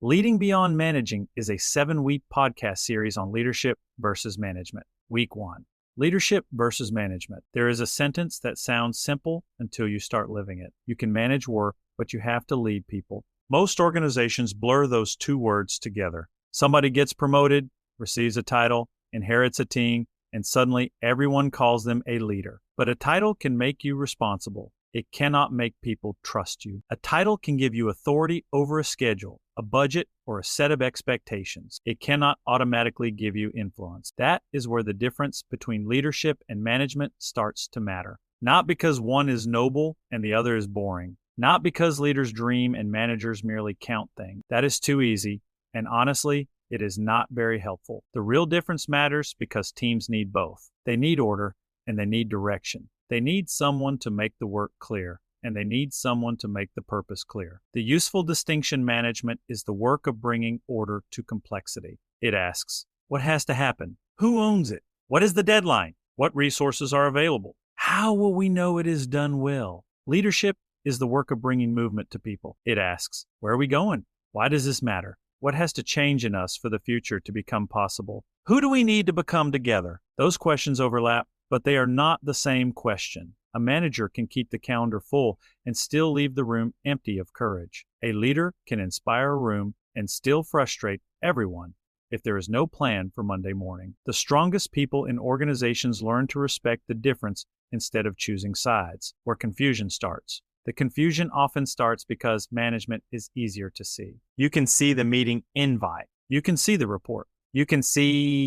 Leading Beyond Managing is a 7-week podcast series on leadership versus management. Week 1. Leadership versus management. There is a sentence that sounds simple until you start living it. You can manage work, but you have to lead people. Most organizations blur those two words together. Somebody gets promoted, receives a title, inherits a team, and suddenly everyone calls them a leader. But a title can make you responsible. It cannot make people trust you. A title can give you authority over a schedule, a budget, or a set of expectations. It cannot automatically give you influence. That is where the difference between leadership and management starts to matter. Not because one is noble and the other is boring. Not because leaders dream and managers merely count things. That is too easy, and honestly, it is not very helpful. The real difference matters because teams need both. They need order and they need direction. They need someone to make the work clear, and they need someone to make the purpose clear. The useful distinction management is the work of bringing order to complexity. It asks, what has to happen? Who owns it? What is the deadline? What resources are available? How will we know it is done well? Leadership is the work of bringing movement to people. It asks, where are we going? Why does this matter? What has to change in us for the future to become possible? Who do we need to become together? Those questions overlap, but they are not the same question. A manager can keep the calendar full and still leave the room empty of courage. A leader can inspire a room and still frustrate everyone if there is no plan for Monday morning. The strongest people in organizations learn to respect the difference instead of choosing sides, where confusion starts. The confusion often starts because management is easier to see. You can see the meeting invite. You can see the report. You can see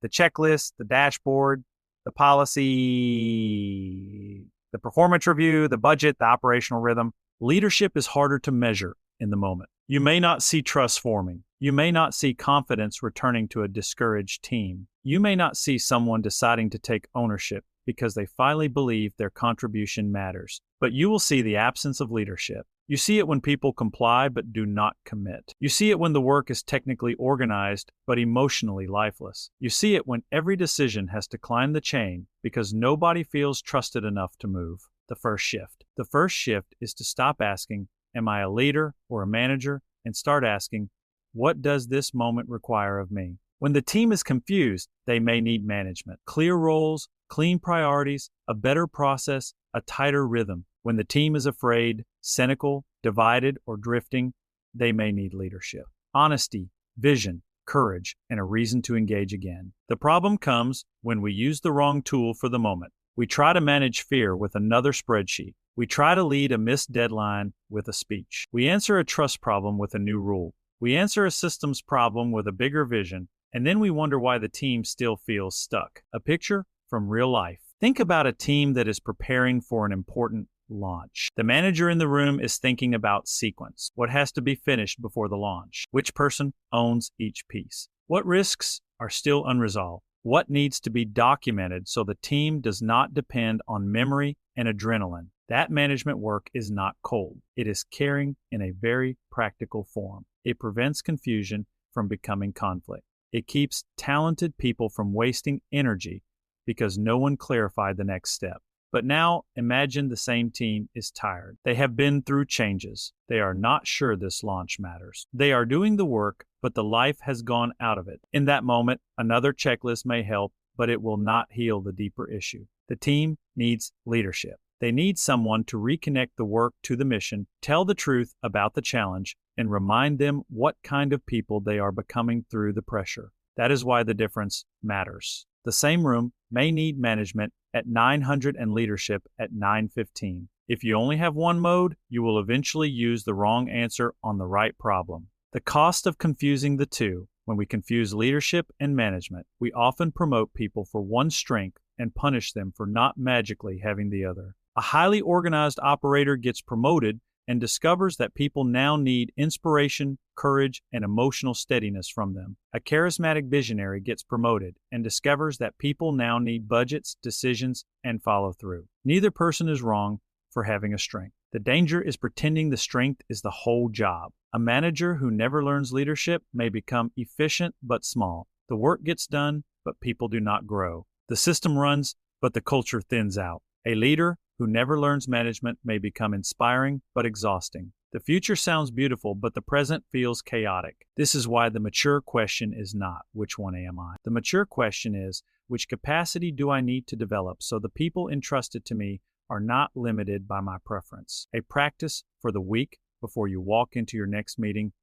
the checklist, the dashboard, the policy, the performance review, the budget, the operational rhythm. Leadership is harder to measure in the moment. You may not see trust forming. You may not see confidence returning to a discouraged team. You may not see someone deciding to take ownership because they finally believe their contribution matters. But you will see the absence of leadership. You see it when people comply but do not commit. You see it when the work is technically organized but emotionally lifeless. You see it when every decision has to climb the chain because nobody feels trusted enough to move. The first shift. The first shift is to stop asking, am I a leader or a manager? And start asking, what does this moment require of me? When the team is confused, they may need management. Clear roles, clean priorities, a better process, a tighter rhythm. When the team is afraid, cynical, divided, or drifting, they may need leadership. Honesty, vision, courage, and a reason to engage again. The problem comes when we use the wrong tool for the moment. We try to manage fear with another spreadsheet. We try to lead a missed deadline with a speech. We answer a trust problem with a new rule. We answer a systems problem with a bigger vision, and then we wonder why the team still feels stuck. A picture from real life. Think about a team that is preparing for an important launch. The manager in the room is thinking about sequence. What has to be finished before the launch? Which person owns each piece? What risks are still unresolved? What needs to be documented so the team does not depend on memory and adrenaline? That management work is not cold. It is caring in a very practical form. It prevents confusion from becoming conflict. It keeps talented people from wasting energy because no one clarified the next step. But now, imagine the same team is tired. They have been through changes. They are not sure this launch matters. They are doing the work, but the life has gone out of it. In that moment, another checklist may help, but it will not heal the deeper issue. The team needs leadership. They need someone to reconnect the work to the mission, tell the truth about the challenge, and remind them what kind of people they are becoming through the pressure. That is why the difference matters. The same room may need management at 900 and leadership at 915. If you only have one mode, you will eventually use the wrong answer on the right problem. The cost of confusing the two. When we confuse leadership and management, we often promote people for one strength and punish them for not magically having the other. A highly organized operator gets promoted and discovers that people now need inspiration, courage, and emotional steadiness from them. A charismatic visionary gets promoted and discovers that people now need budgets, decisions, and follow-through. Neither person is wrong for having a strength. The danger is pretending the strength is the whole job. A manager who never learns leadership may become efficient but small. The work gets done, but people do not grow. The system runs, but the culture thins out. A leader who never learns management may become inspiring but exhausting. The future sounds beautiful, but the present feels chaotic. This is why the mature question is not, which one am I? The mature question is, which capacity do I need to develop so the people entrusted to me are not limited by my preference? A practice for the week before you walk into your next meeting.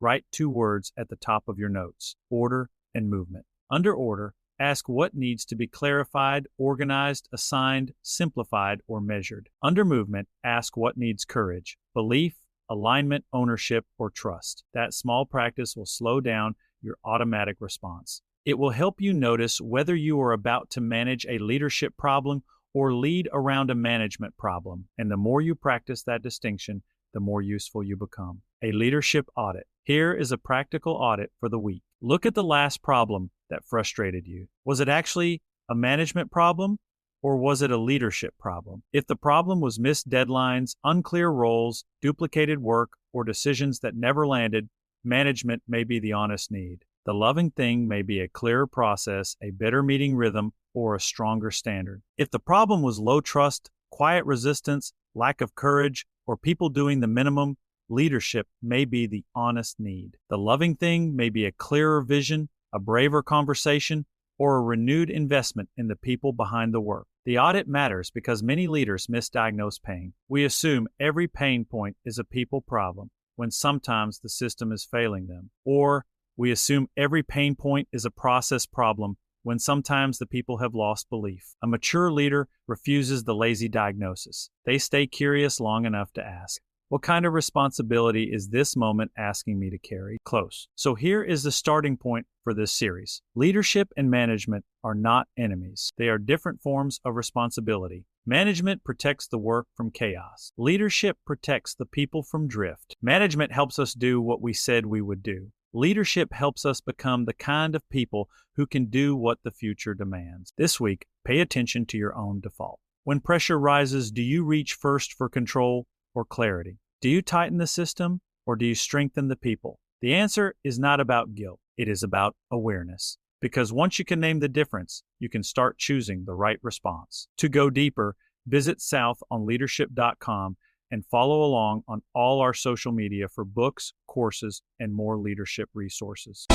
Write 2 words at the top of your notes: order and movement. Under order, ask what needs to be clarified, organized, assigned, simplified, or measured. Under movement, ask what needs courage, belief, alignment, ownership, or trust. That small practice will slow down your automatic response. It will help you notice whether you are about to manage a leadership problem or lead around a management problem. And the more you practice that distinction, the more useful you become. A leadership audit. Here is a practical audit for the week. Look at the last problem that frustrated you. Was it actually a management problem, or was it a leadership problem? If the problem was missed deadlines, unclear roles, duplicated work, or decisions that never landed, management may be the honest need. The loving thing may be a clearer process, a better meeting rhythm, or a stronger standard. If the problem was low trust, quiet resistance, lack of courage, or people doing the minimum, leadership may be the honest need. The loving thing may be a clearer vision, a braver conversation, or a renewed investment in the people behind the work. The audit matters because many leaders misdiagnose pain. We assume every pain point is a people problem when sometimes the system is failing them. Or we assume every pain point is a process problem when sometimes the people have lost belief. A mature leader refuses the lazy diagnosis. They stay curious long enough to ask, what kind of responsibility is this moment asking me to carry? Close. So here is the starting point for this series. Leadership and management are not enemies. They are different forms of responsibility. Management protects the work from chaos. Leadership protects the people from drift. Management helps us do what we said we would do. Leadership helps us become the kind of people who can do what the future demands. This week, pay attention to your own default. When pressure rises, do you reach first for control or clarity? Do you tighten the system or do you strengthen the people? The answer is not about guilt. It is about awareness. Because once you can name the difference, you can start choosing the right response. To go deeper, visit southonleadership.com and follow along on all our social media for books, courses, and more leadership resources.